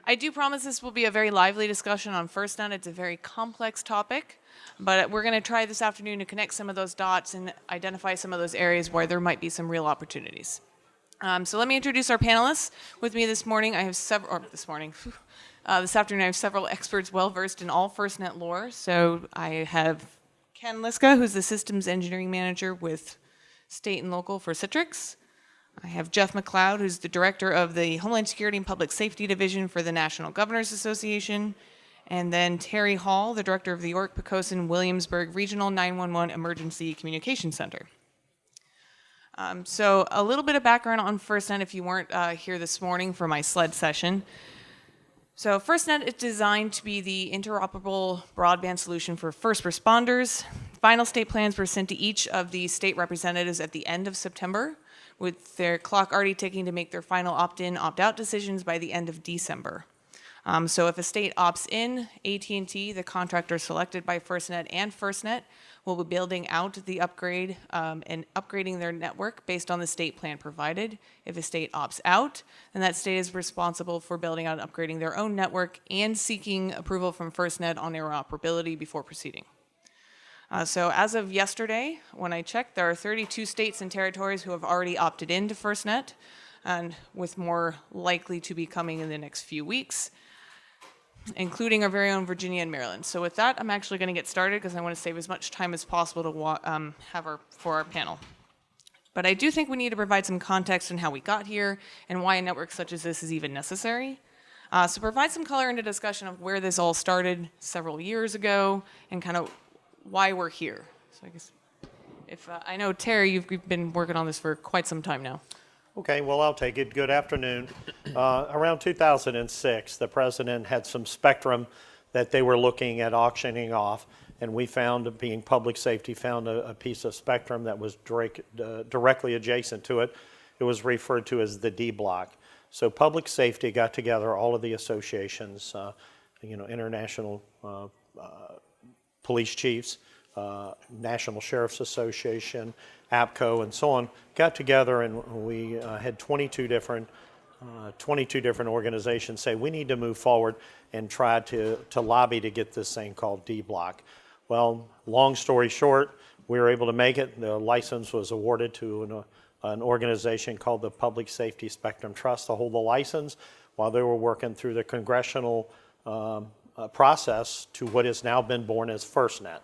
I do promise this will be a very lively discussion on FirstNet. It's a very complex topic, but we're going to try this afternoon to connect some of those dots and identify some of those areas where there might be some real opportunities. So let me introduce our panelists. With me this morning, I have several, this afternoon I have several experts well-versed in all FirstNet lore. So I have Ken Liska, who's the Systems Engineering Manager with State and Local for Citrix. I have Jeff McLeod, who's the Director of the Homeland Security and Public Safety Division for the National Governors Association. And then Terry Hall, the Director of the York, Poquoson, Williamsburg Regional 911 Emergency Communication Center. So a little bit of background on FirstNet if you weren't here this morning for my SLED session. So FirstNet is designed to be the interoperable broadband solution for first responders. Final state plans were sent to each of the state representatives at the end of September, with their clock already ticking to make their final opt-in, opt-out decisions by the end of December. So if a state opts in, AT&T, the contractor selected by FirstNet and FirstNet, will be building out the upgrade and upgrading their network based on the state plan provided. If a state opts out, then that state is responsible for building out and upgrading their own network and seeking approval from FirstNet on interoperability before proceeding. So as of yesterday, when I checked, there are 32 states and territories who have already opted into FirstNet, and with more likely to be coming in the next few weeks, including our very own Virginia and Maryland. So with that, I'm actually going to get started because I want to save as much time as possible to for our panel. But I do think we need to provide some context on how we got here and why a network such as this is even necessary. So provide some color into discussion of where this all started several years ago and kind of why we're here. So I guess if I know, Terry, you've been working on this for quite some time now. Okay, well, I'll take it. Good afternoon. Around 2006, the president had some spectrum that they were looking at auctioning off, and we found, being public safety, found a piece of spectrum that was directly adjacent to it. It was referred to as the D block. So public safety got together, all of the associations, international police chiefs, National Sheriff's Association, APCO, and so on, got together, and we had 22 different organizations say we need to move forward and try to lobby to get this thing called D block. Well, long story short, we were able to make it. The license was awarded to an organization called the Public Safety Spectrum Trust to hold the license while they were working through the congressional process to what has now been born as FirstNet.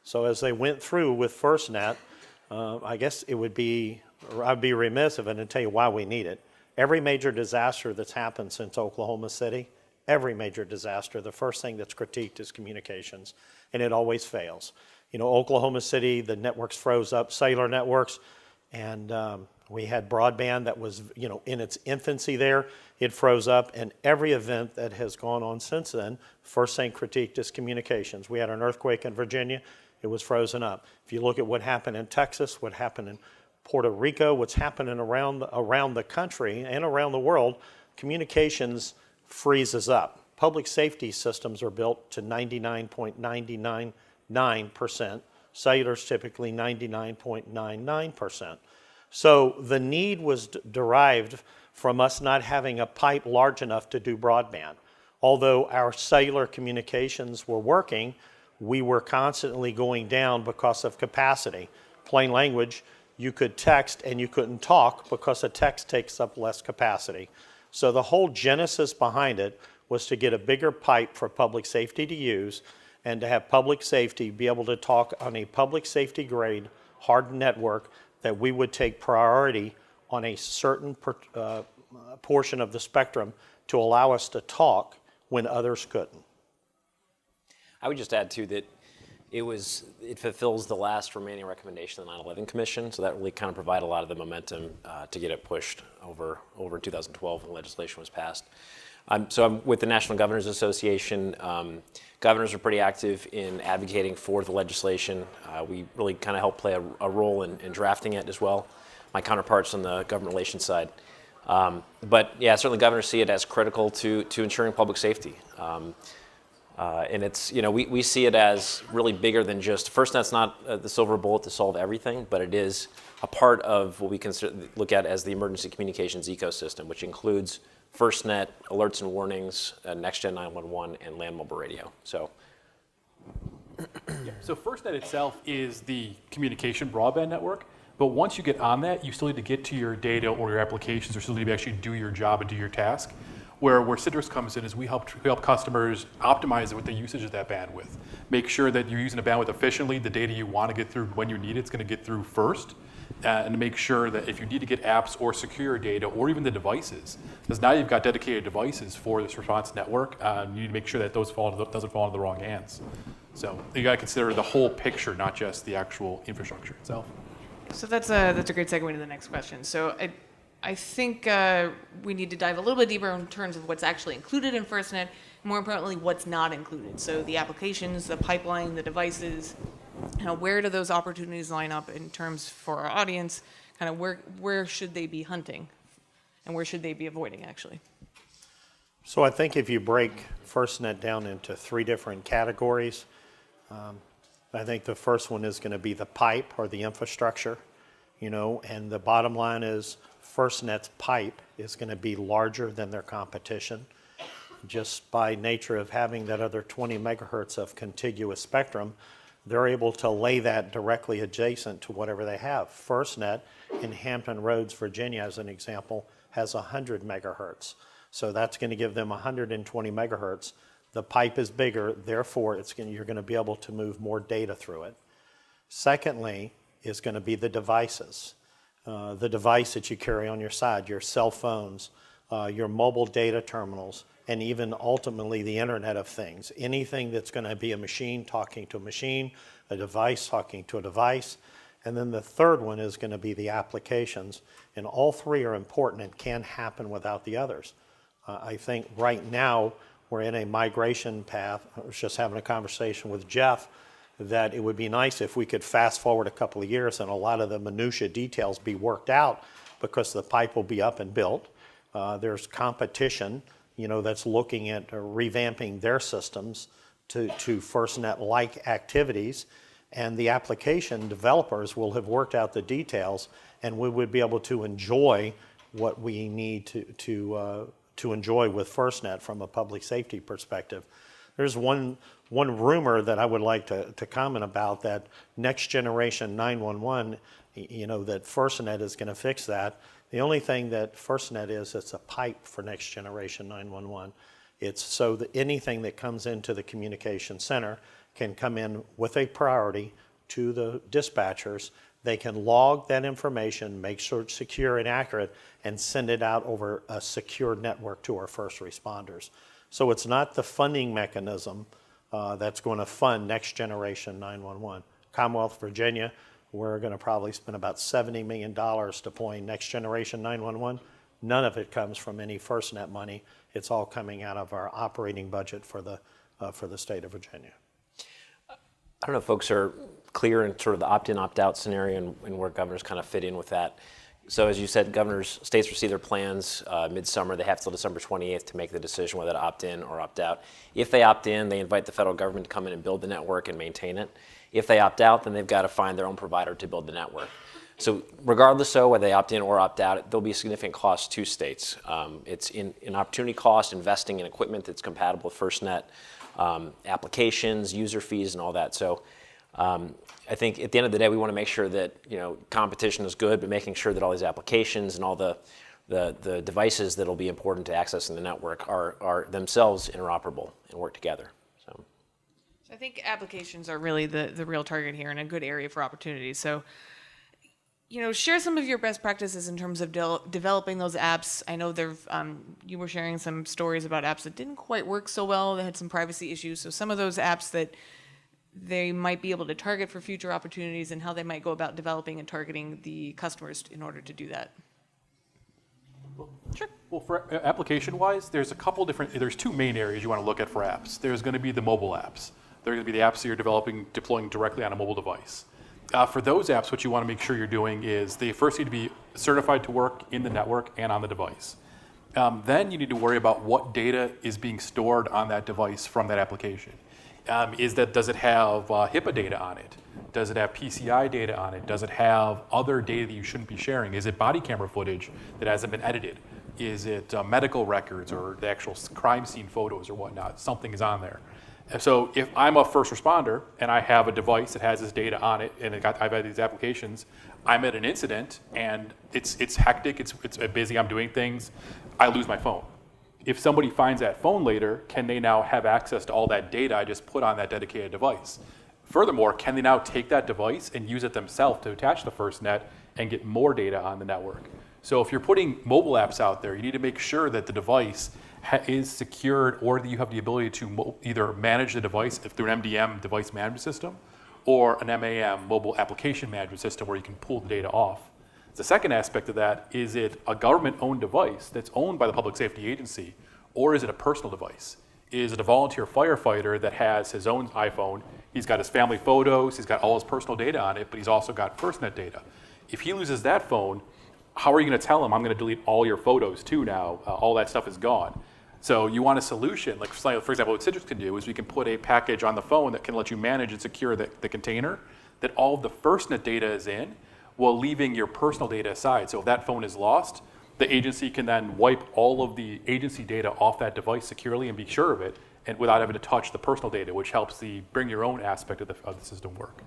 So as they went through with FirstNet, I guess I'd be remiss if I didn't tell you why we need it. Every major disaster that's happened since Oklahoma City, every major disaster, the first thing that's critiqued is communications, and it always fails. Oklahoma City, the networks froze up, cellular networks, and we had broadband that was, in its infancy there. It froze up, and every event that has gone on since then, first thing critiqued is communications. We had an earthquake in Virginia. It was frozen up. If you look at what happened in Texas, what happened in Puerto Rico, what's happening around the country and around the world, communications freezes up. Public safety systems are built to 99.999%. Cellular's typically 99.99%. So the need was derived from us not having a pipe large enough to do broadband. Although our cellular communications were working, we were constantly going down because of capacity. Plain language, you could text and you couldn't talk because a text takes up less capacity. So the whole genesis behind it was to get a bigger pipe for public safety to use and to have public safety be able to talk on a public safety grade hardened network that we would take priority on a certain portion of the spectrum to allow us to talk when others couldn't. I would just add, too, that it fulfills the last remaining recommendation of the 9/11 Commission, so that really kind of provided a lot of the momentum to get it pushed over 2012 when the legislation was passed. So I'm with the National Governors Association. Governors are pretty active in advocating for the legislation. We really kind of help play a role in drafting it as well. My counterparts on the government relations side. But yeah, certainly governors see it as critical to ensuring public safety. And it's, we see it as really bigger than just, FirstNet's not the silver bullet to solve everything, but it is a part of what we can look at as the emergency communications ecosystem, which includes FirstNet, alerts and warnings, NextGen 911, and land mobile radio. So. So FirstNet itself is the communication broadband network, but once you get on that, you still need to get to your data or your applications, or still need to actually do your job and do your task. Where Citrus comes in is we help customers optimize it with the usage of that bandwidth. Make sure that you're using the bandwidth efficiently, the data you want to get through when you need it's going to get through first, and make sure that if you need to get apps or secure data or even the devices, because now you've got dedicated devices for this response network, you need to make sure that those doesn't fall into the wrong hands. So you got to consider the whole picture, not just the actual infrastructure itself. So that's a great segue to the next question. So I think we need to dive a little bit deeper in terms of what's actually included in FirstNet, and more importantly, what's not included. So the applications, the pipeline, the devices, where do those opportunities line up in terms for our audience? Kind of where should they be hunting, and where should they be avoiding, actually? So I think if you break FirstNet down into 3 different categories, I think the first one is going to be the pipe or the infrastructure, and the bottom line is FirstNet's pipe is going to be larger than their competition, just by nature of having that other 20 megahertz of contiguous spectrum. They're able to lay that directly adjacent to whatever they have. FirstNet in Hampton Roads, Virginia, as an example, has 100 megahertz. So that's going to give them 120 megahertz. The pipe is bigger, therefore you're going to be able to move more data through it. Secondly is going to be the devices. The device that you carry on your side, your cell phones, your mobile data terminals, and even ultimately the Internet of Things. Anything that's going to be a machine talking to a machine, a device talking to a device. And then the third one is going to be the applications. And all 3 are important and can't happen without the others. I think right now we're in a migration path. I was just having a conversation with Jeff that it would be nice if we could fast forward a couple of years and a lot of the minutia details be worked out, because the pipe will be up and built. There's competition, that's looking at revamping their systems to FirstNet-like activities, and the application developers will have worked out the details, and we would be able to enjoy what we need to enjoy with FirstNet from a public safety perspective. There's one rumor that I would like to comment about, that next generation 911, that FirstNet is going to fix that. The only thing that FirstNet is, it's a pipe for next generation 911. It's so that anything that comes into the communication center can come in with a priority to the dispatchers. They can log that information, make sure it's secure and accurate, and send it out over a secure network to our first responders. So it's not the funding mechanism that's going to fund next generation 911. Commonwealth, Virginia, we're going to probably spend about $70 million deploying next generation 911. None of it comes from any FirstNet money. It's all coming out of our operating budget for the state of Virginia. I don't know if folks are clear in sort of the opt-in, opt-out scenario and where governors kind of fit in with that. So as you said, states receive their plans midsummer. They have till December 28th to make the decision whether to opt in or opt out. If they opt in, they invite the federal government to come in and build the network and maintain it. If they opt out, then they've got to find their own provider to build the network. So regardless of whether they opt in or opt out, there'll be a significant cost to states. It's an opportunity cost investing in equipment that's compatible with FirstNet, applications, user fees, and all that. So I think at the end of the day, we want to make sure that competition is good, but making sure that all these applications and all the devices that will be important to accessing the network are themselves interoperable and work together. So I think applications are really the real target here and a good area for opportunities. So, share some of your best practices in terms of developing those apps. I know you were sharing some stories about apps that didn't quite work so well, that had some privacy issues. So some of those apps that they might be able to target for future opportunities, and how they might go about developing and targeting the customers in order to do that. Sure. Well, for application-wise, there's 2 main areas you want to look at for apps. There's going to be the mobile apps. They're going to be the apps that you're deploying directly on a mobile device. For those apps, what you want to make sure you're doing is they first need to be certified to work in the network and on the device. Then you need to worry about what data is being stored on that device from that application. Does it have HIPAA data on it? Does it have PCI data on it? Does it have other data that you shouldn't be sharing? Is it body camera footage that hasn't been edited? Is it medical records or the actual crime scene photos or whatnot? Something is on there. And so if I'm a first responder and I have a device that has this data on it, and I've had these applications, I'm at an incident and it's hectic, it's busy, I'm doing things, I lose my phone. If somebody finds that phone later, can they now have access to all that data I just put on that dedicated device? Furthermore, can they now take that device and use it themselves to attach to FirstNet and get more data on the network? So if you're putting mobile apps out there, you need to make sure that the device is secured, or that you have the ability to either manage the device through an MDM device management system or an MAM mobile application management system where you can pull the data off. The second aspect of that, is it a government-owned device that's owned by the public safety agency, or is it a personal device? Is it a volunteer firefighter that has his own iPhone? He's got his family photos, he's got all his personal data on it, but he's also got FirstNet data. If he loses that phone, how are you going to tell him, I'm going to delete all your photos too now, all that stuff is gone? So you want a solution, like for example, what Citrix can do is we can put a package on the phone that can let you manage and secure the container that all of the FirstNet data is in, while leaving your personal data aside. So if that phone is lost, the agency can then wipe all of the agency data off that device securely and be sure of it, and without having to touch the personal data, which helps the bring your own aspect of the system work.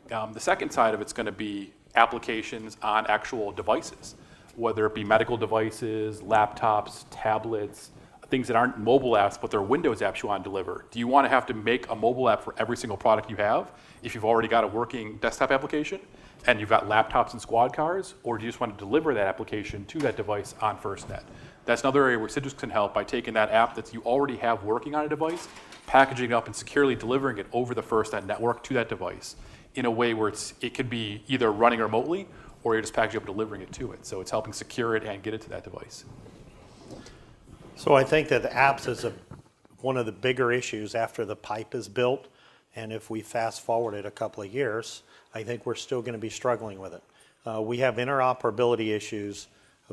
The second side of it's going to be applications on actual devices, whether it be medical devices, laptops, tablets, things that aren't mobile apps, but they're Windows apps you want to deliver. Do you want to have to make a mobile app for every single product you have if you've already got a working desktop application and you've got laptops and squad cars, or do you just want to deliver that application to that device on FirstNet? That's another area where Citrix can help by taking that app that you already have working on a device, packaging it up and securely delivering it over the FirstNet network to that device in a way where it could be either running remotely or you're just packaging up and delivering it to it. So it's helping secure it and get it to that device. So I think that the apps is one of the bigger issues after the pipe is built, and if we fast forward it a couple of years, I think we're still going to be struggling with it. We have interoperability issues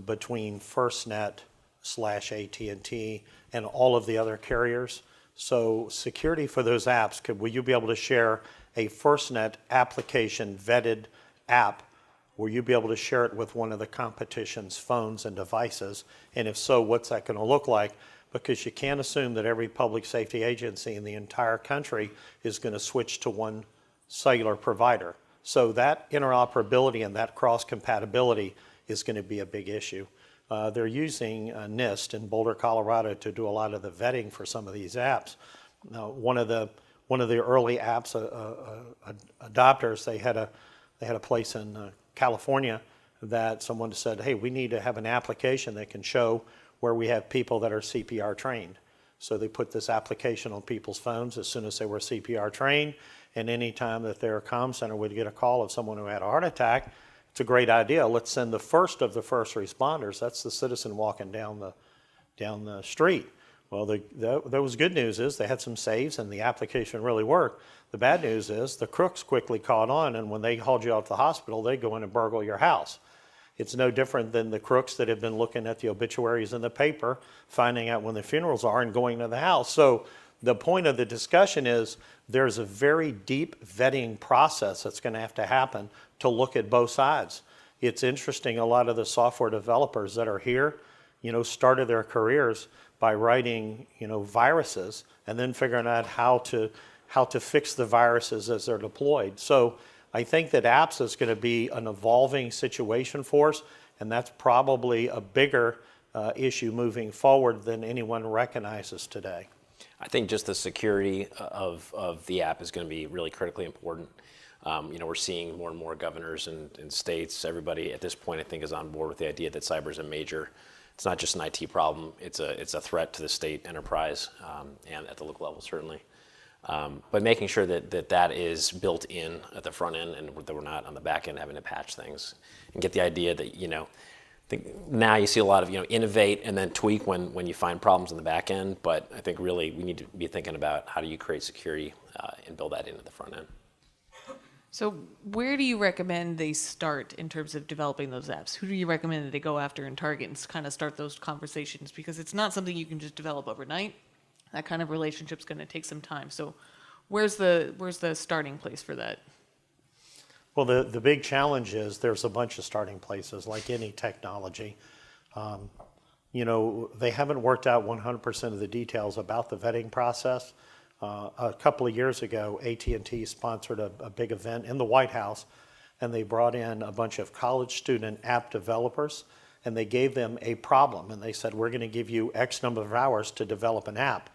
between FirstNet/AT&T and all of the other carriers. So security for those apps, will you be able to share a FirstNet application vetted app? Will you be able to share it with one of the competition's phones and devices? And if so, what's that going to look like? Because you can't assume that every public safety agency in the entire country is going to switch to one cellular provider. So that interoperability and that cross-compatibility is going to be a big issue. They're using NIST in Boulder, Colorado to do a lot of the vetting for some of these apps. Now, one of the early apps adopters, they had a place in California that someone said, hey, we need to have an application that can show where we have people that are CPR trained. So they put this application on people's phones as soon as they were CPR trained, and anytime that their comm center would get a call of someone who had a heart attack, it's a great idea. Let's send the first of the first responders. That's the citizen walking down the street. Well, there was good news is they had some saves and the application really worked. The bad news is the crooks quickly caught on, and when they hauled you out to the hospital, they go in and burgle your house. It's no different than the crooks that have been looking at the obituaries in the paper, finding out when the funerals are and going to the house. So the point of the discussion is there's a very deep vetting process that's going to have to happen to look at both sides. It's interesting, a lot of the software developers that are here, started their careers by writing, viruses and then figuring out how to fix the viruses as they're deployed. So I think that apps is going to be an evolving situation for us, and that's probably a bigger issue moving forward than anyone recognizes today. I think just the security of the app is going to be really critically important. We're seeing more and more governors and states, everybody at this point I think is on board with the idea that cyber is a major, it's not just an IT problem, it's a threat to the state enterprise and at the local level certainly. But making sure that is built in at the front end and that we're not on the back end having to patch things, and get the idea that, I think now you see a lot of, innovate and then tweak when you find problems in the back end, but I think really we need to be thinking about how do you create security and build that into the front end. So where do you recommend they start in terms of developing those apps? Who do you recommend that they go after and target and kind of start those conversations? Because it's not something you can just develop overnight. That kind of relationship's going to take some time. So where's the starting place for that? Well, the big challenge is there's a bunch of starting places like any technology. they haven't worked out 100% of the details about the vetting process. A couple of years ago, AT&T sponsored a big event in the White House, and they brought in a bunch of college student app developers, and they gave them a problem, and they said, we're going to give you X number of hours to develop an app.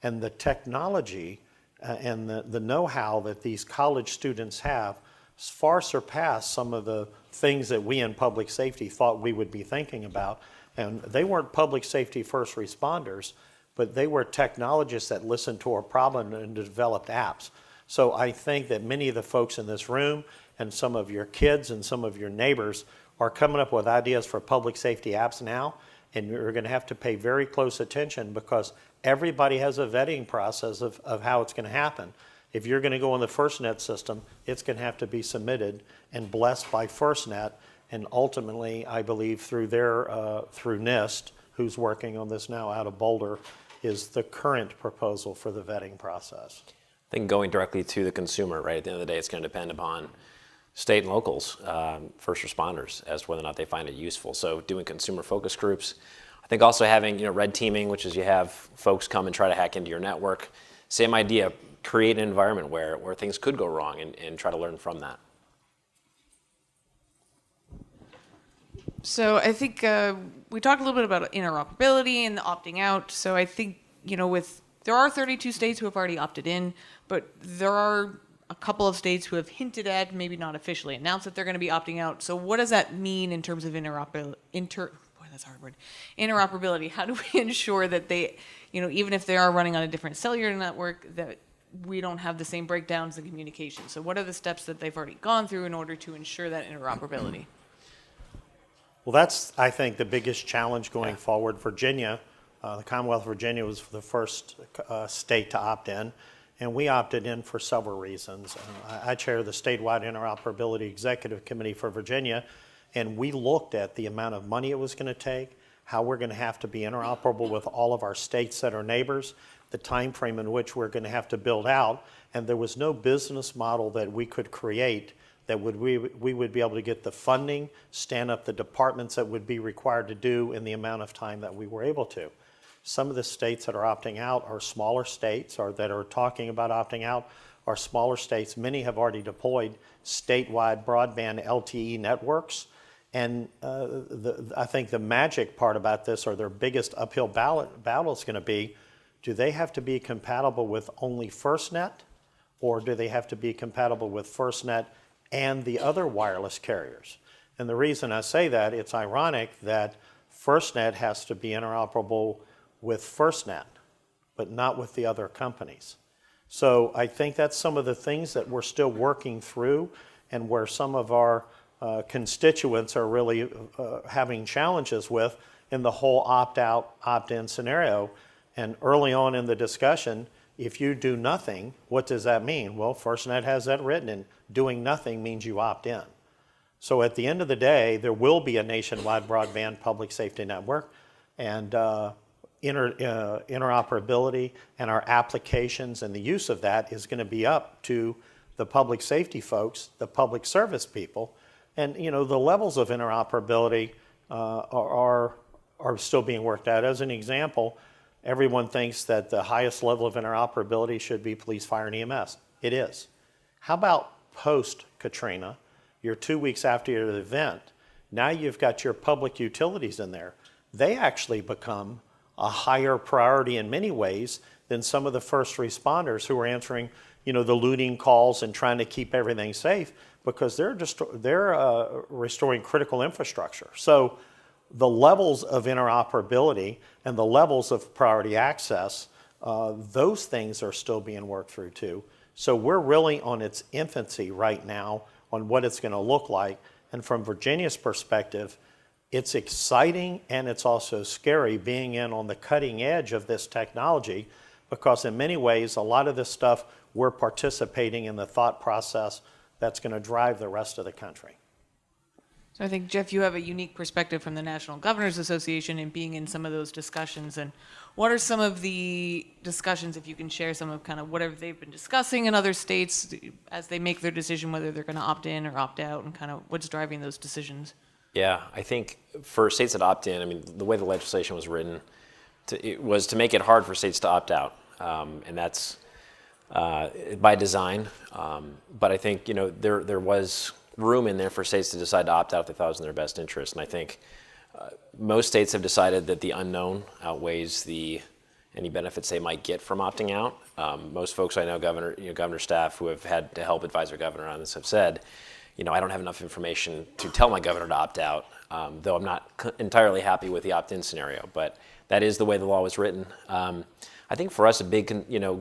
And the technology and the know-how that these college students have far surpassed some of the things that we in public safety thought we would be thinking about. And they weren't public safety first responders, but they were technologists that listened to a problem and developed apps. So I think that many of the folks in this room and some of your kids and some of your neighbors are coming up with ideas for public safety apps now, and you're going to have to pay very close attention because everybody has a vetting process of how it's going to happen. If you're going to go on the FirstNet system, it's going to have to be submitted and blessed by FirstNet, and ultimately, I believe through NIST, who's working on this now out of Boulder, is the current proposal for the vetting process. I think going directly to the consumer, right? At the end of the day, it's going to depend upon state and locals, first responders, as to whether or not they find it useful. So doing consumer focus groups. I think also having red teaming, which is you have folks come and try to hack into your network. Same idea, create an environment where things could go wrong and try to learn from that. So I think we talked a little bit about interoperability and the opting out. So I think, there are 32 states who have already opted in, but there are a couple of states who have hinted at, maybe not officially announced that they're going to be opting out. So what does that mean in terms of interoperability? How do we ensure that they, even if they are running on a different cellular network, that we don't have the same breakdowns in communication? So what are the steps that they've already gone through in order to ensure that interoperability? Well, that's, I think, the biggest challenge going forward. Virginia, the Commonwealth of Virginia was the first state to opt in, and we opted in for several reasons. I chair the Statewide Interoperability Executive Committee for Virginia, and we looked at the amount of money it was going to take, how we're going to have to be interoperable with all of our states that are neighbors, the time frame in which we're going to have to build out, and there was no business model that we could create that we would be able to get the funding, stand up the departments that would be required to do in the amount of time that we were able to. Some of the states that are opting out are smaller states, or that are talking about opting out are smaller states. Many have already deployed statewide broadband LTE networks. And I think the magic part about this, or their biggest uphill battle is going to be, do they have to be compatible with only FirstNet, or do they have to be compatible with FirstNet and the other wireless carriers? And the reason I say that, it's ironic that FirstNet has to be interoperable with FirstNet, but not with the other companies. So I think that's some of the things that we're still working through, and where some of our constituents are really having challenges with in the whole opt-out, opt-in scenario. And early on in the discussion, if you do nothing, what does that mean? Well, FirstNet has that written, and doing nothing means you opt in. So at the end of the day, there will be a nationwide broadband public safety network, and interoperability and our applications and the use of that is going to be up to the public safety folks, the public service people. And the levels of interoperability are still being worked out. As an example, everyone thinks that the highest level of interoperability should be police, fire, and EMS. It is. How about post-Katrina? You're 2 weeks after your event. Now you've got your public utilities in there. They actually become a higher priority in many ways than some of the first responders who are answering, the looting calls and trying to keep everything safe, because they're restoring critical infrastructure. So the levels of interoperability and the levels of priority access, those things are still being worked through too. So we're really on its infancy right now on what it's going to look like. And from Virginia's perspective, it's exciting and it's also scary being in on the cutting edge of this technology, because in many ways, a lot of this stuff, we're participating in the thought process that's going to drive the rest of the country. So I think, Jeff, you have a unique perspective from the National Governors Association in being in some of those discussions. And what are some of the discussions, if you can share some of kind of whatever they've been discussing in other states as they make their decision whether they're going to opt in or opt out, and kind of what's driving those decisions? Yeah, I think for states that opt in, I mean, the way the legislation was written, it was to make it hard for states to opt out, and that's by design. But I think there was room in there for states to decide to opt out if they thought it was in their best interest, and I think most states have decided that the unknown outweighs any benefits they might get from opting out. Most folks I know, governor staff who have had to help advise their governor on this, have said, I don't have enough information to tell my governor to opt out, though I'm not entirely happy with the opt-in scenario. But that is the way the law was written. I think for us, a big,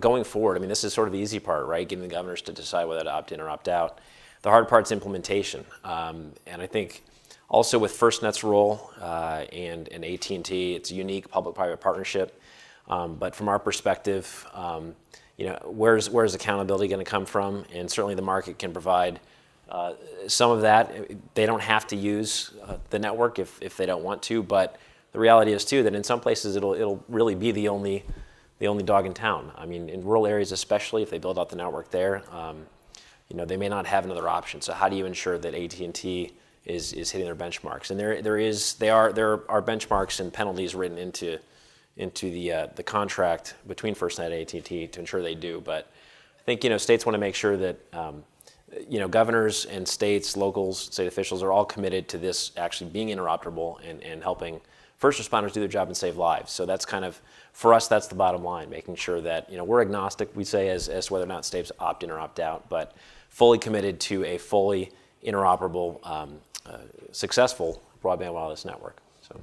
going forward, I mean, this is sort of the easy part, right? Getting the governors to decide whether to opt in or opt out. The hard part's implementation. And I think also with FirstNet's role and AT&T, it's a unique public-private partnership. But from our perspective, where's accountability going to come from? And certainly the market can provide some of that. They don't have to use the network if they don't want to, but the reality is too that in some places it'll really be the only dog in town. I mean, in rural areas especially, if they build out the network there, they may not have another option. So how do you ensure that AT&T is hitting their benchmarks? And there are benchmarks and penalties written into the contract between FirstNet and AT&T to ensure they do. But I think states want to make sure that governors and states, locals, state officials are all committed to this actually being interoperable and helping first responders do their job and save lives. So that's kind of, for us, that's the bottom line, making sure that we're agnostic, we say, as to whether or not states opt in or opt out, but fully committed to a fully interoperable, successful broadband wireless network. So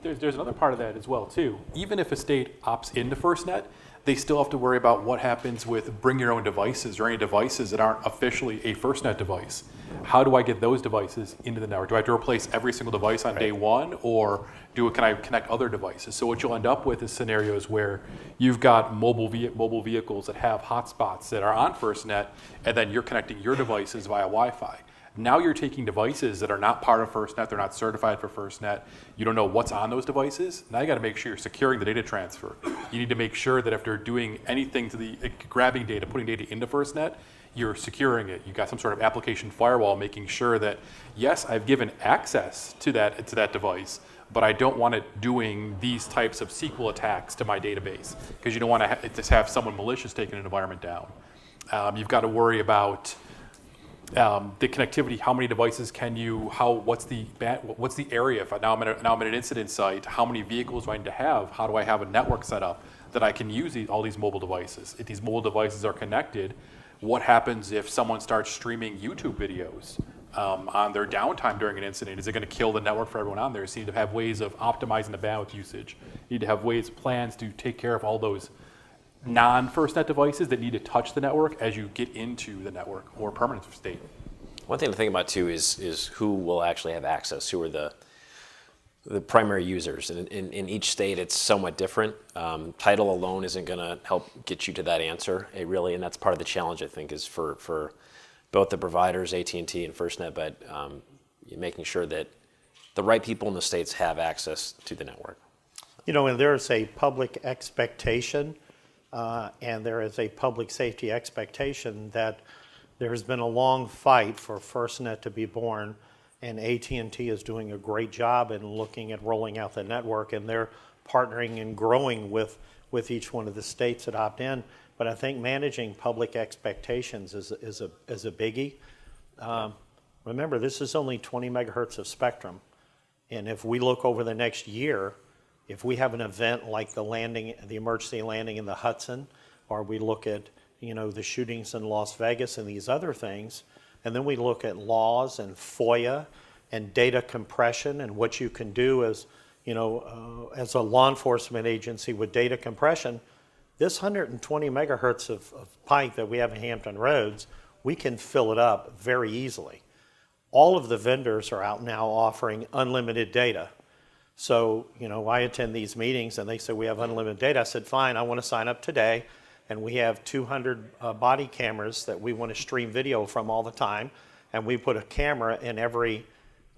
There's another part of that as well too. Even if a state opts into FirstNet, they still have to worry about what happens with bring your own devices or any devices that aren't officially a FirstNet device. How do I get those devices into the network? Do I have to replace every single device on day one, or can I connect other devices? So what you'll end up with is scenarios where you've got mobile vehicles that have hotspots that are on FirstNet, and then you're connecting your devices via Wi-Fi. Now you're taking devices that are not part of FirstNet, they're not certified for FirstNet, you don't know what's on those devices. Now you got to make sure you're securing the data transfer. You need to make sure that if they're doing anything to grabbing data, putting data into FirstNet, you're securing it. You've got some sort of application firewall making sure that, yes, I've given access to that device, but I don't want it doing these types of SQL attacks to my database, because you don't want to have someone malicious taking an environment down. You've got to worry about the connectivity. How many devices can you? What's the area? If now I'm at an incident site, how many vehicles do I need to have? How do I have a network set up that I can use all these mobile devices? If these mobile devices are connected, what happens if someone starts streaming YouTube videos on their downtime during an incident? Is it going to kill the network for everyone on there? So you need to have ways of optimizing the bandwidth usage. You need to have plans to take care of all those non-FirstNet devices that need to touch the network as you get into the network or permanent state. one thing to think about too is who will actually have access, who are the primary users. And in each state, it's somewhat different. Title alone isn't going to help get you to that answer, and that's part of the challenge, I think, is for both the providers, AT&T and FirstNet, but making sure that the right people in the states have access to the network. And there's a public expectation and there is a public safety expectation that there's been a long fight for FirstNet to be born, and AT&T is doing a great job in looking at rolling out the network, and they're partnering and growing with each one of the states that opt in. But I think managing public expectations is a biggie. Remember, this is only 20 megahertz of spectrum, and if we look over the next year, if we have an event like the emergency landing in the Hudson, or we look at the shootings in Las Vegas and these other things, and then we look at laws and FOIA and data compression and what you can do as a law enforcement agency with data compression, this 120 megahertz of pipe that we have in Hampton Roads, we can fill it up very easily. All of the vendors are out now offering unlimited data. So, I attend these meetings and they say we have unlimited data. I said, fine, I want to sign up today. And we have 200 body cameras that we want to stream video from all the time. And we put a camera in every,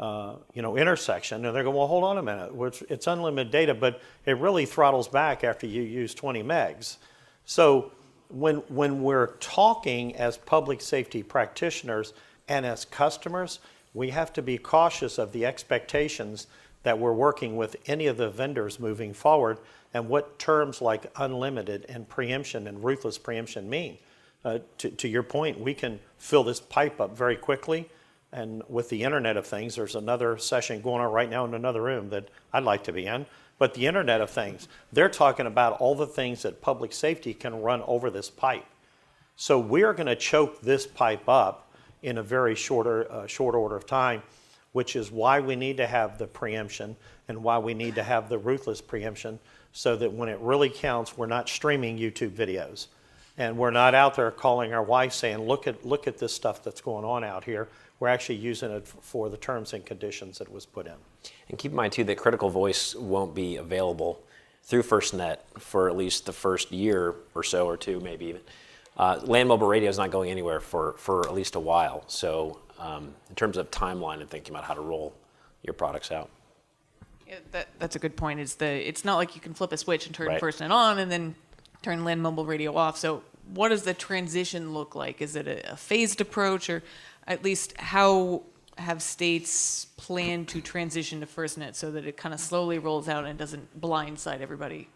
intersection. And they're going, well, hold on a minute. It's unlimited data, but it really throttles back after you use 20 megs. So when we're talking as public safety practitioners and as customers, we have to be cautious of the expectations that we're working with any of the vendors moving forward and what terms like unlimited and preemption and ruthless preemption mean. To your point, we can fill this pipe up very quickly, and with the Internet of Things, there's another session going on right now in another room that I'd like to be in, but the Internet of Things, they're talking about all the things that public safety can run over this pipe. So we're going to choke this pipe up in a very short order of time, which is why we need to have the preemption and why we need to have the ruthless preemption, so that when it really counts, we're not streaming YouTube videos. And we're not out there calling our wife saying, look at this stuff that's going on out here. We're actually using it for the terms and conditions that it was put in. And keep in mind, too, that critical voice won't be available through FirstNet for at least the first year or so, or two, maybe even. Land mobile radio is not going anywhere for at least a while. So in terms of timeline and thinking about how to roll your products out. Yeah, that's a good point. It's not like you can flip a switch and turn Right. FirstNet on and then turn land mobile radio off. So what does the transition look like? Is it a phased approach, or at least how have states planned to transition to FirstNet so that it kind of slowly rolls out and doesn't blindside everybody?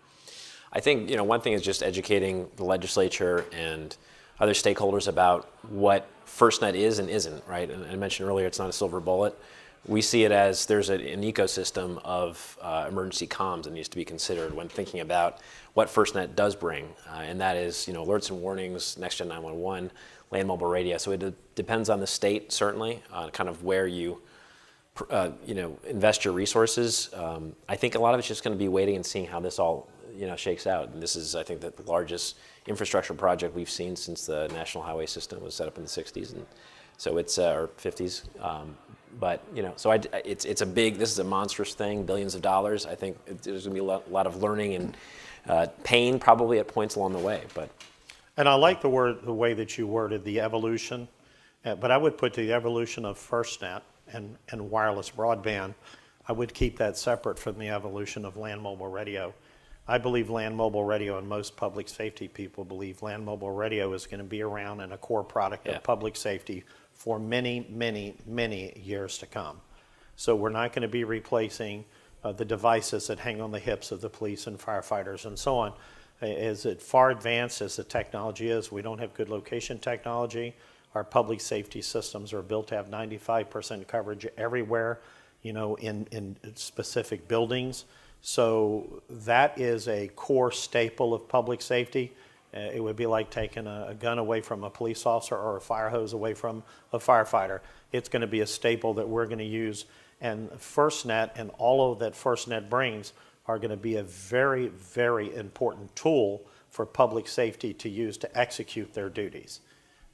I think one thing is just educating the legislature and other stakeholders about what FirstNet is and isn't, right? And I mentioned earlier, it's not a silver bullet. We see it as there's an ecosystem of emergency comms that needs to be considered when thinking about what FirstNet does bring, and that is alerts and warnings, Next Gen 911, land mobile radio. So it depends on the state, certainly, kind of where you invest your resources. I think a lot of it's just going to be waiting and seeing how this all shakes out. And this is, I think, the largest infrastructure project we've seen since the National Highway System was set up in the 60s, and so it's or 50s. But so it's a big. This is a monstrous thing, billions of dollars. I think there's going to be a lot of learning and pain probably at points along the way. But And I like the way that you worded the evolution, but I would put the evolution of FirstNet and wireless broadband, I would keep that separate from the evolution of land mobile radio. I believe land mobile radio, and most public safety people believe land mobile radio is going to be around and a core product of public safety for many, many, many years to come. So we're not going to be replacing the devices that hang on the hips of the police and firefighters and so on. As it far advanced as the technology is, we don't have good location technology. Our public safety systems are built to have 95% coverage everywhere, in specific buildings. So that is a core staple of public safety. It would be like taking a gun away from a police officer or a fire hose away from a firefighter. It's going to be a staple that we're going to use. And FirstNet and all of that FirstNet brings are going to be a very, very important tool for public safety to use to execute their duties.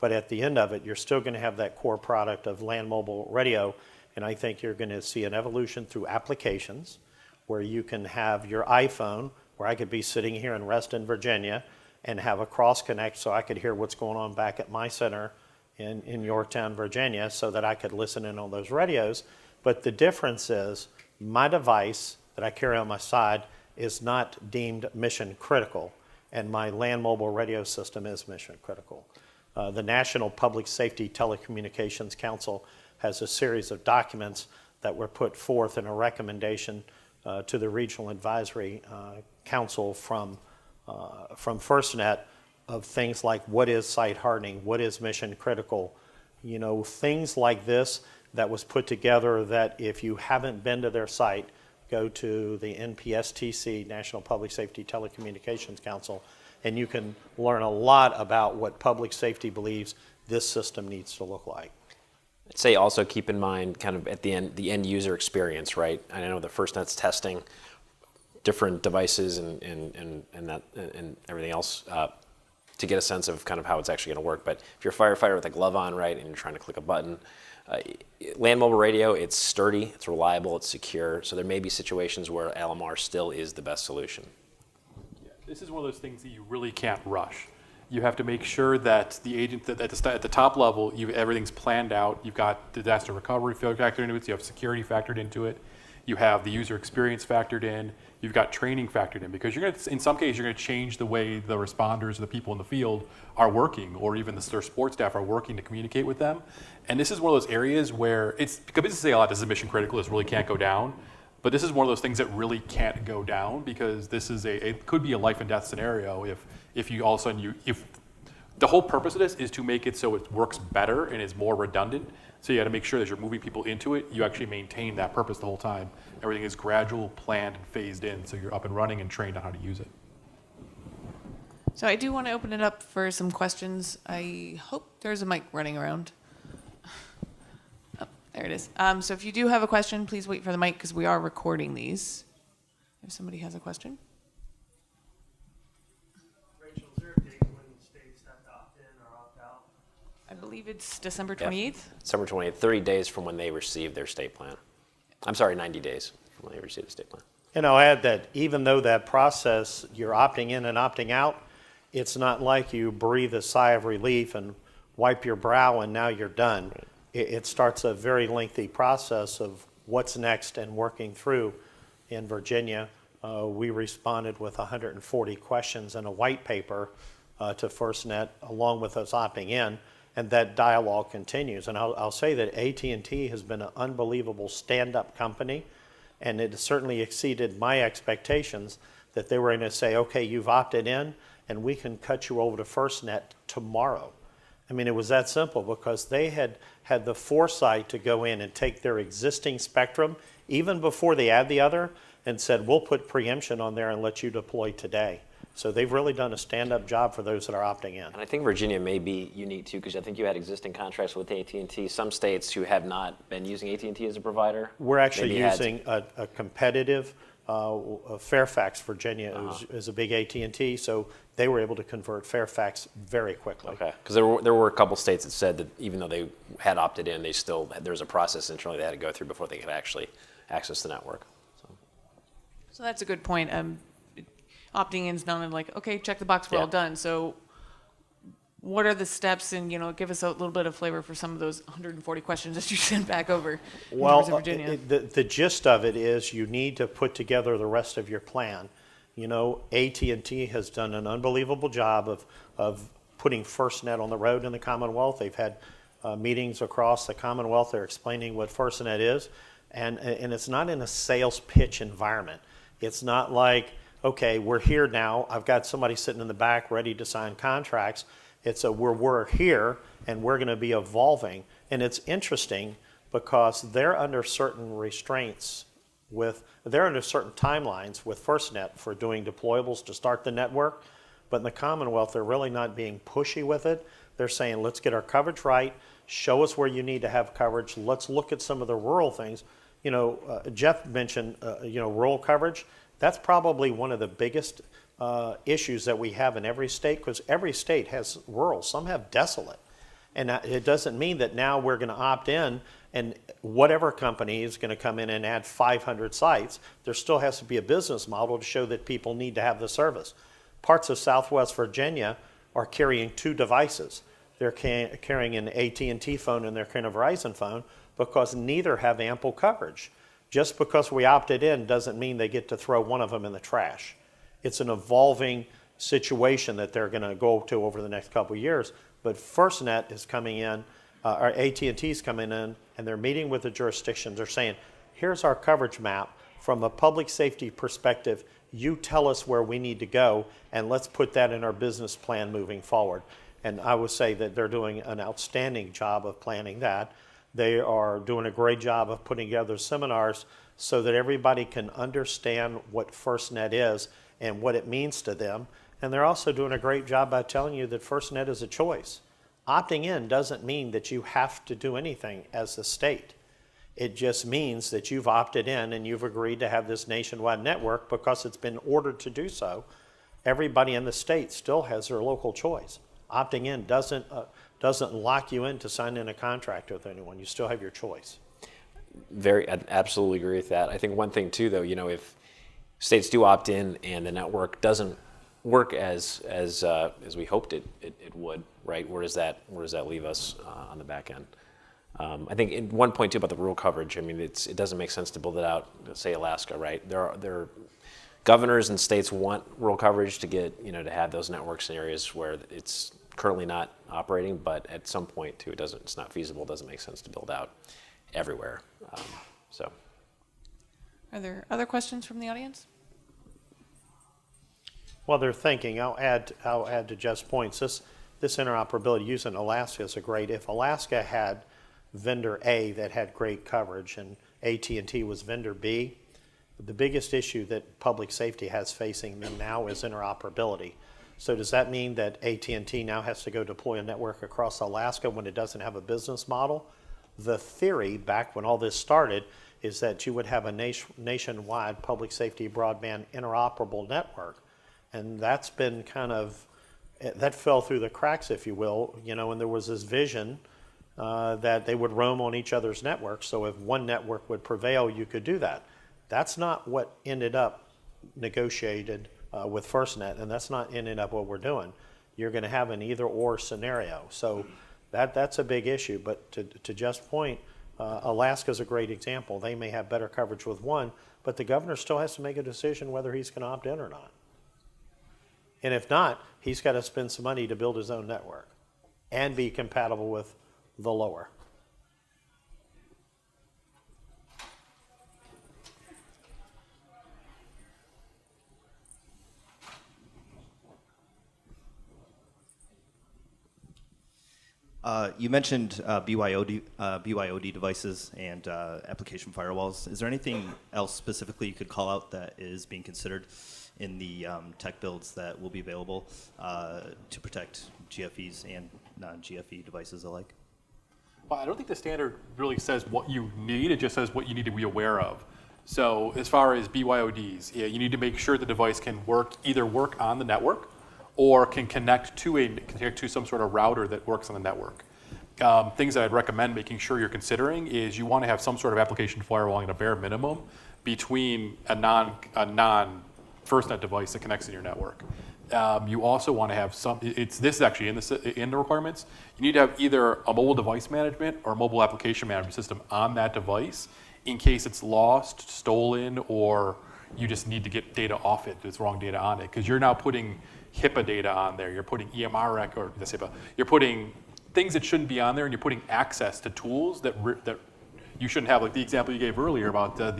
But at the end of it, you're still going to have that core product of land mobile radio, and I think you're going to see an evolution through applications where you can have your iPhone, where I could be sitting here in Reston, Virginia, and have a cross connect so I could hear what's going on back at my center in Yorktown, Virginia, so that I could listen in on those radios. But the difference is my device that I carry on my side is not deemed mission critical, and my land mobile radio system is mission critical. The National Public Safety Telecommunications Council has a series of documents that were put forth in a recommendation to the Regional Advisory Council from FirstNet of things like what is site hardening, what is mission critical, things like this that was put together that if you haven't been to their site, go to the NPSTC, National Public Safety Telecommunications Council, and you can learn a lot about what public safety believes this system needs to look like. I'd say also keep in mind kind of at the end user experience, right? I know the FirstNet's testing different devices and everything else to get a sense of kind of how it's actually going to work. But if you're a firefighter with a glove on, right, and you're trying to click a button, land mobile radio, it's sturdy, it's reliable, it's secure. So there may be situations where LMR still is the best solution. This is one of those things that you really can't rush. You have to make sure that the agent at the top level, everything's planned out. You've got disaster recovery factored into it. So you have security factored into it. You have the user experience factored in. You've got training factored in, because in some cases, you're going to change the way the responders or the people in the field are working, or even their support staff are working to communicate with them. And this is one of those areas where because businesses say a lot, this is mission critical, this really can't go down. But this is one of those things that really can't go down, because this is it could be a life and death scenario if you all of a sudden if the whole purpose of this is to make it so it works better and is more redundant. So you got to make sure that you're moving people into it, you actually maintain that purpose the whole time. Everything is gradual, planned, and phased in, so you're up and running and trained on how to use it. So I do want to open it up for some questions. I hope there's a mic running around. Oh, there it is. So if you do have a question, please wait for the mic, because we are recording these. If somebody has a question. Rachel, is there a date when states have to opt in or opt out? I believe it's December 28th. December 28th, 30 days from when they receive their state plan. I'm sorry, 90 days from when they receive the state plan. And I'll add that even though that process, you're opting in and opting out, it's not like you breathe a sigh of relief and wipe your brow and now you're done. Right. It starts a very lengthy process of what's next and working through. In Virginia, we responded with 140 questions in a white paper to FirstNet, along with us opting in, and that dialogue continues. And I'll say that AT&T has been an unbelievable stand-up company, and it certainly exceeded my expectations that they were going to say, okay, you've opted in, and we can cut you over to FirstNet tomorrow. I mean, it was that simple, because they had the foresight to go in and take their existing spectrum, even before they add the other, and said, we'll put preemption on there and let you deploy today. So they've really done a stand-up job for those that are opting in. And I think Virginia may be unique too, because I think you had existing contracts with AT&T. Some states who have not been using AT&T as a provider. We're actually maybe using a competitive, Fairfax, Virginia is a big AT&T, so they were able to convert Fairfax very quickly. Okay, because there were a couple states that said that even though they had opted in, there was a process internally they had to go through before they could actually access the network. So that's a good point. Opting in is not like, okay, check the box, we're all done. So what are the steps, and give us a little bit of flavor for some of those 140 questions that you sent back over in Virginia. The gist of it is you need to put together the rest of your plan. AT&T has done an unbelievable job of putting FirstNet on the road in the Commonwealth. They've had meetings across the Commonwealth. They're explaining what FirstNet is, and it's not in a sales pitch environment. It's not like, okay, we're here now. I've got somebody sitting in the back ready to sign contracts. It's we're here, and we're going to be evolving. And it's interesting because they're under certain restraints they're under certain timelines with FirstNet for doing deployables to start the network. But in the Commonwealth, they're really not being pushy with it. They're saying, let's get our coverage right. Show us where you need to have coverage. Let's look at some of the rural things. Jeff mentioned, rural coverage. That's probably one of the biggest issues that we have in every state, because every state has rural. Some have desolate. And it doesn't mean that now we're going to opt in and whatever company is going to come in and add 500 sites. There still has to be a business model to show that people need to have the service. Parts of Southwest Virginia are carrying 2 devices. They're carrying an AT&T phone and they're carrying a Verizon phone because neither have ample coverage. Just because we opted in doesn't mean they get to throw one of them in the trash. It's an evolving situation that they're going to go to over the next couple of years. But FirstNet is coming in, or AT&T is coming in, and they're meeting with the jurisdictions. They're saying, here's our coverage map. From a public safety perspective, you tell us where we need to go, and let's put that in our business plan moving forward. And I would say that they're doing an outstanding job of planning that. They are doing a great job of putting together seminars so that everybody can understand what FirstNet is and what it means to them. And they're also doing a great job by telling you that FirstNet is a choice. Opting in doesn't mean that you have to do anything as the state. It just means that you've opted in and you've agreed to have this nationwide network because it's been ordered to do so. Everybody in the state still has their local choice. Opting in doesn't lock you into signing a contract with anyone. You still have your choice. I absolutely agree with that. I think one thing too, though, if states do opt in and the network doesn't work as we hoped it would, right? Where does that leave us on the back end? I think one point too about the rural coverage. I mean, it doesn't make sense to build it out. Say Alaska, right? There are governors and states want rural coverage to get to have those networks in areas where it's currently not operating, but at some point too, it's not feasible. It doesn't make sense to build out everywhere. So, Are there other questions from the audience? While they're thinking, I'll add to Jeff's points. This interoperability using Alaska is if Alaska had vendor A that had great coverage and AT&T was vendor B, the biggest issue that public safety has facing them now is interoperability. So does that mean that AT&T now has to go deploy a network across Alaska when it doesn't have a business model? The theory back when all this started is that you would have a nationwide public safety broadband interoperable network. And that's been that fell through the cracks, if you will, and there was this vision that they would roam on each other's networks. So if one network would prevail, you could do that. That's not what ended up negotiated with FirstNet, and that's not ended up what we're doing. You're going to have an either-or scenario. So that's a big issue. But to Jeff's point, Alaska's a great example. They may have better coverage with one, but the governor still has to make a decision whether he's going to opt in or not. And if not, he's got to spend some money to build his own network and be compatible with the lower. You mentioned BYOD devices and application firewalls. Is there anything else specifically you could call out that is being considered in the tech builds that will be available to protect GFEs and non-GFE devices alike? Well, I don't think the standard really says what you need. It just says what you need to be aware of. So as far as BYODs, you need to make sure the device can either work on the network or can connect to some sort of router that works on the network. Things that I'd recommend making sure you're considering is you want to have some sort of application firewalling at a bare minimum between a non FirstNet device that connects in your network. You also want to have this is actually in the requirements. You need to have either a mobile device management or a mobile application management system on that device in case it's lost, stolen, or you just need to get data off it, there's wrong data on it. Because you're now putting HIPAA data on there, you're putting EMR or that's HIPAA, you're putting things that shouldn't be on there, and you're putting access to tools that you shouldn't have, like the example you gave earlier about the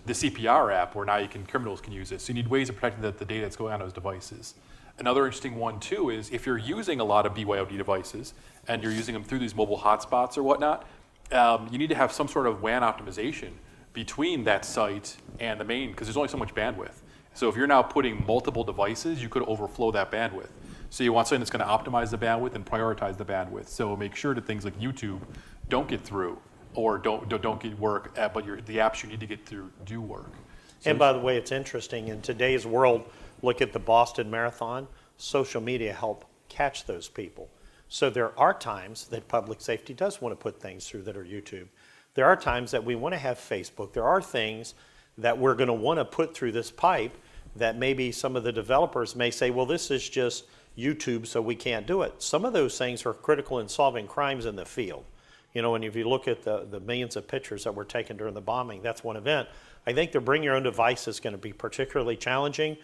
CPR app, where now criminals can use it. So you need ways of protecting the data that's going on those devices. Another interesting one too is if you're using a lot of BYOD devices and you're using them through these mobile hotspots or whatnot, you need to have some sort of WAN optimization between that site and the main, because there's only so much bandwidth. So if you're now putting multiple devices, you could overflow that bandwidth. So you want something that's going to optimize the bandwidth and prioritize the bandwidth. So make sure that things like YouTube don't get through or don't get work, but the apps you need to get through do work. So and by the way, it's interesting, in today's world, look at the Boston Marathon, social media help catch those people. So there are times that public safety does want to put things through that are YouTube. There are times that we want to have Facebook. There are things that we're going to want to put through this pipe that maybe some of the developers may say, well, this is just YouTube, so we can't do it. Some of those things are critical in solving crimes in the field. And if you look at the millions of pictures that were taken during the bombing, that's one event. I think the bring your own device is going to be particularly challenging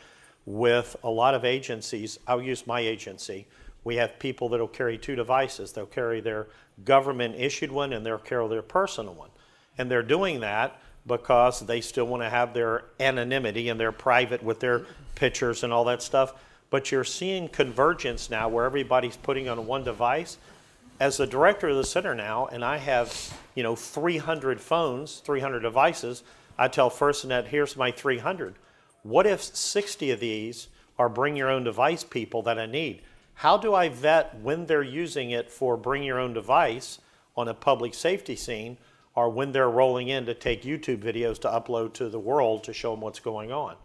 with a lot of agencies. I'll use my agency. We have people that will carry two devices. They'll carry their government issued one and they'll carry their personal one. And they're doing that because they still want to have their anonymity and they're private with their pictures and all that stuff. But you're seeing convergence now where everybody's putting on one device. As the director of the center now, and I have 300 phones, 300 devices, I tell FirstNet, here's my 300. What if 60 of these are bring your own device people that I need? How do I vet when they're using it for bring your own device on a public safety scene or when they're rolling in to take YouTube videos to upload to the world to show them what's going on?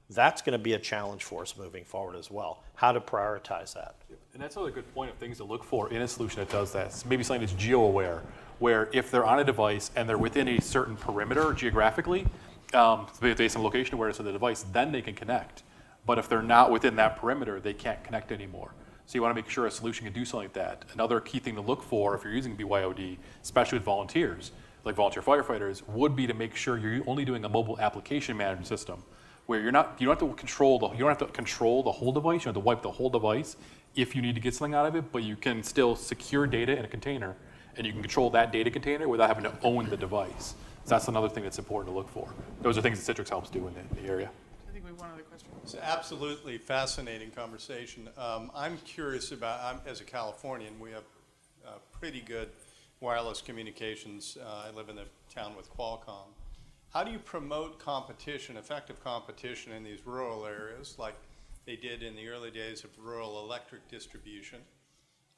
That's going to be a challenge for us moving forward as well, how to prioritize that. And that's another good point of things to look for in a solution that does that. It's maybe something that's geo-aware, where if they're on a device and they're within a certain perimeter geographically, based on location awareness of the device, then they can connect. But if they're not within that perimeter, they can't connect anymore. So you want to make sure a solution can do something like that. Another key thing to look for if you're using BYOD, especially with volunteers, like volunteer firefighters, would be to make sure you're only doing a mobile application management system where you don't have to control the whole device, you don't have to wipe the whole device if you need to get something out of it, but you can still secure data in a container and you can control that data container without having to own the device. So that's another thing that's important to look for. Those are things that Citrix helps do in the area. I think we have one other question. It's an absolutely fascinating conversation. I'm curious about, as a Californian, we have pretty good wireless communications. I live in a town with Qualcomm. How do you promote competition, effective competition in these rural areas like they did in the early days of rural electric distribution?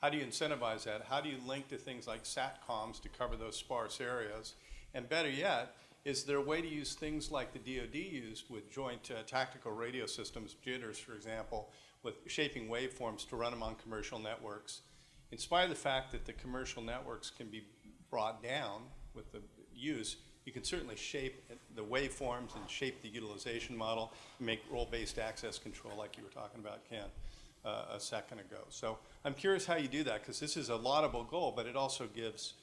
How do you incentivize that? How do you link to things like SATCOMs to cover those sparse areas? And better yet, is there a way to use things like the DoD used with joint tactical radio systems, jitters, for example, with shaping waveforms to run them on commercial networks? In spite of the fact that the commercial networks can be brought down with the use, you can certainly shape the waveforms and shape the utilization model and make role-based access control like you were talking about, Ken, a second ago. So I'm curious how you do that, because this is a laudable goal, but it also gives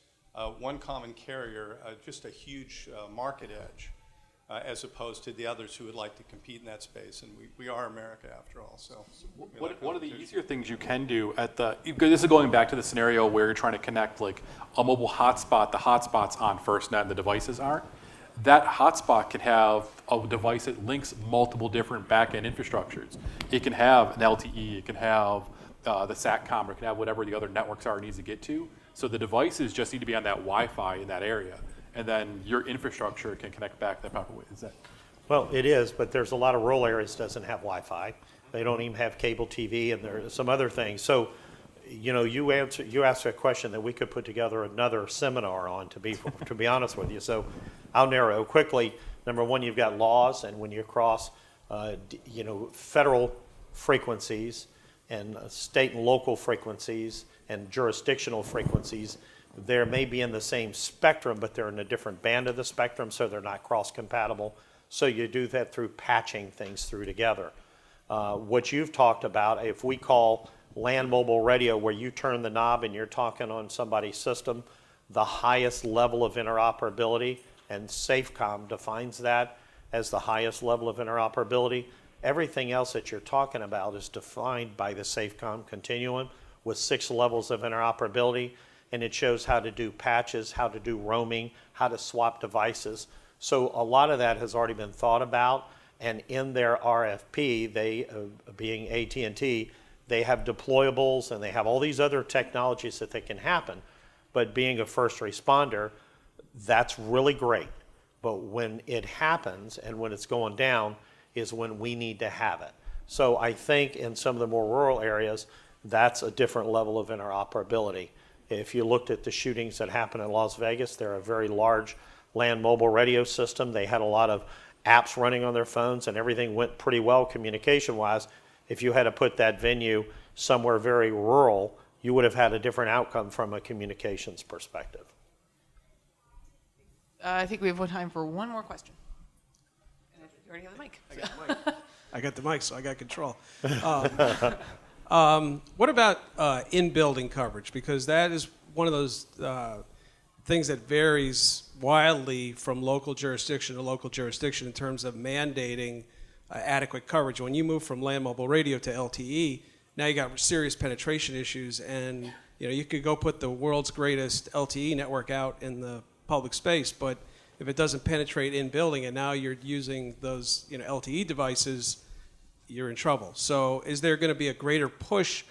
one common carrier just a huge market edge as opposed to the others who would like to compete in that space. And we are America after all. So one of the easier things you can do because this is going back to the scenario where you're trying to connect like a mobile hotspot, the hotspot's on FirstNet and the devices aren't. That hotspot can have a device that links multiple different back-end infrastructures. It can have an LTE, it can have the SATCOM, or it can have whatever the other networks are it needs to get to. So the devices just need to be on that Wi-Fi in that area, and then your infrastructure can connect back that proper way. Is that? Well, it is, but there's a lot of rural areas that doesn't have Wi-Fi. They don't even have cable TV, and there are some other things. So, you know, you asked a question that we could put together another seminar on, to be honest with you. So I'll narrow quickly. Number one, you've got laws, and when you cross, federal frequencies and state and local frequencies and jurisdictional frequencies, they may be in the same spectrum, but they're in a different band of the spectrum, so they're not cross-compatible. So you do that through patching things through together. What you've talked about, if we call land mobile radio, where you turn the knob and you're talking on somebody's system, the highest level of interoperability, and SafeCom defines that as the highest level of interoperability. Everything else that you're talking about is defined by the SafeCom continuum with 6 levels of interoperability, and it shows how to do patches, how to do roaming, how to swap devices. So a lot of that has already been thought about, and in their RFP, they, being AT&T, they have deployables and they have all these other technologies that they can happen. But being a first responder, that's really great. But when it happens and when it's going down is when we need to have it. So I think in some of the more rural areas, that's a different level of interoperability. If you looked at the shootings that happened in Las Vegas, they're a very large land mobile radio system. They had a lot of apps running on their phones and everything went pretty well communication-wise. If you had to put that venue somewhere very rural, you would have had a different outcome from a communications perspective. I think we have time for one more question. And you already have the mic. I got the mic, so I got control. What about in-building coverage? Because that is one of those things that varies wildly from local jurisdiction to local jurisdiction in terms of mandating adequate coverage. When you move from land mobile radio to LTE, now you got serious penetration issues, and you could go put the world's greatest LTE network out in the public space, but if it doesn't penetrate in building and now you're using those LTE devices, you're in trouble. So is there going to be a greater push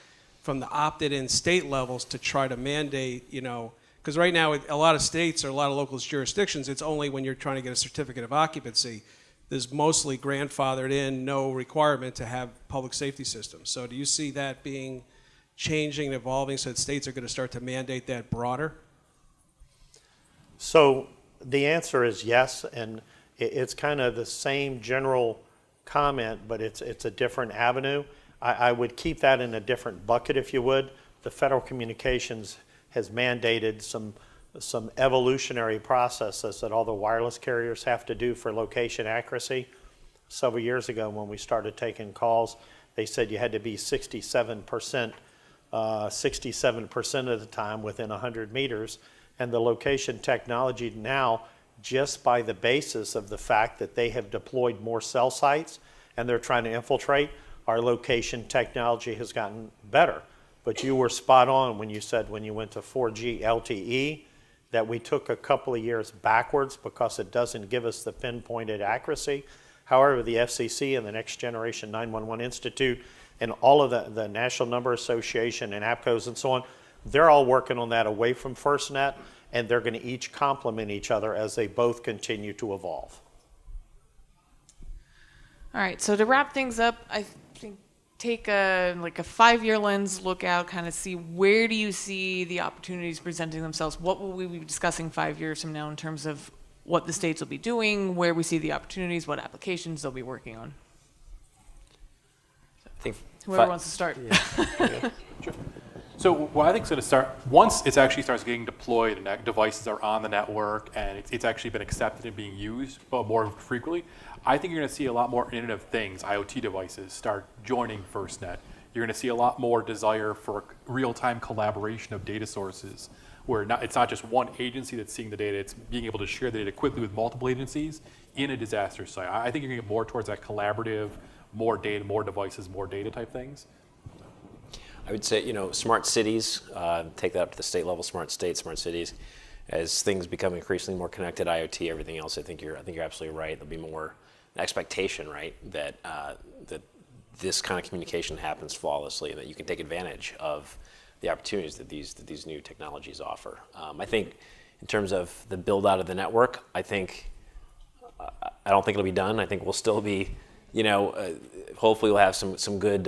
from the opted-in state levels to try to mandate, because right now a lot of states or a lot of local jurisdictions, it's only when you're trying to get a certificate of occupancy. There's mostly grandfathered in, no requirement to have public safety systems. So do you see that being changing and evolving so that states are going to start to mandate that broader? So the answer is yes, and it's kind of the same general comment, but it's a different avenue. I would keep that in a different bucket, if you would. The Federal Communications has mandated some evolutionary processes that all the wireless carriers have to do for location accuracy. Several years ago when we started taking calls, they said you had to be 67% 67% of the time within 100 meters. And the location technology now, just by the basis of the fact that they have deployed more cell sites and they're trying to infiltrate, our location technology has gotten better. But you were spot on when you said when you went to 4G LTE that we took a couple of years backwards because it doesn't give us the pinpointed accuracy. However, the FCC and the Next Generation 911 Institute and all of the National Number Association and APCOs and so on, they're all working on that away from FirstNet, and they're going to each complement each other as they both continue to evolve. All right, so to wrap things up, I think take a 5-year lens, look out, kind of see where do you see the opportunities presenting themselves? What will we be discussing 5 years from now in terms of what the states will be doing, where we see the opportunities, what applications they'll be working on? I think Whoever wants to start. Sure. So what I think is going to start, once it actually starts getting deployed and devices are on the network and it's actually been accepted and being used more frequently, I think you're going to see a lot more Internet of Things, IoT devices, start joining FirstNet. You're going to see a lot more desire for real-time collaboration of data sources, where it's not just one agency that's seeing the data, it's being able to share the data quickly with multiple agencies in a disaster site. I think you're going to get more towards that collaborative, more data, more devices, more data type things. I would say, smart cities, take that up to the state level, smart states, smart cities. As things become increasingly more connected, IoT, everything else, I think you're absolutely right. There'll be more expectation, right, that this kind of communication happens flawlessly and that you can take advantage of the opportunities that these new technologies offer. I think in terms of the build out of the network, I don't think it'll be done. I think we'll still be, hopefully we'll have some good,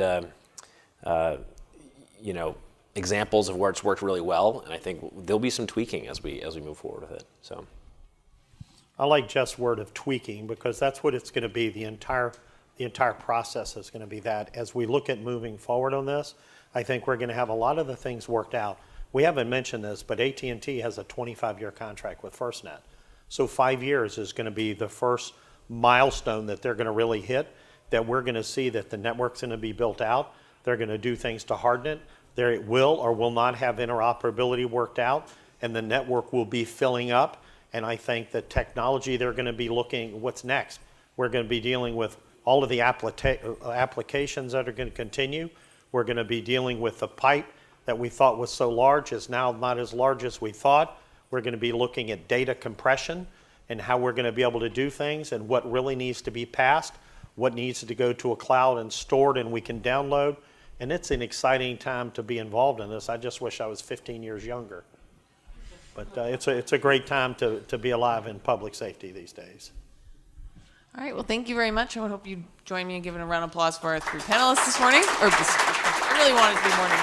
examples of where it's worked really well, and I think there'll be some tweaking as we move forward with it. So, I like Jeff's word of tweaking because that's what it's going to be. The entire process is going to be that. As we look at moving forward on this, I think we're going to have a lot of the things worked out. We haven't mentioned this, but AT&T has a 25-year contract with FirstNet. So 5 years is going to be the first milestone that they're going to really hit, that we're going to see that the network's going to be built out. They're going to do things to harden it. They will or will not have interoperability worked out, and the network will be filling up. And I think the technology, they're going to be looking, what's next? We're going to be dealing with all of the applications that are going to continue. We're going to be dealing with the pipe that we thought was so large is now not as large as we thought. We're going to be looking at data compression and how we're going to be able to do things and what really needs to be passed, what needs to go to a cloud and stored and we can download. And it's an exciting time to be involved in this. I just wish I was 15 years younger. But it's a great time to be alive in public safety these days. All right, well, thank you very much. I would hope you join me in giving a round of applause for our 3 panelists this morning. I really wanted it to be morning.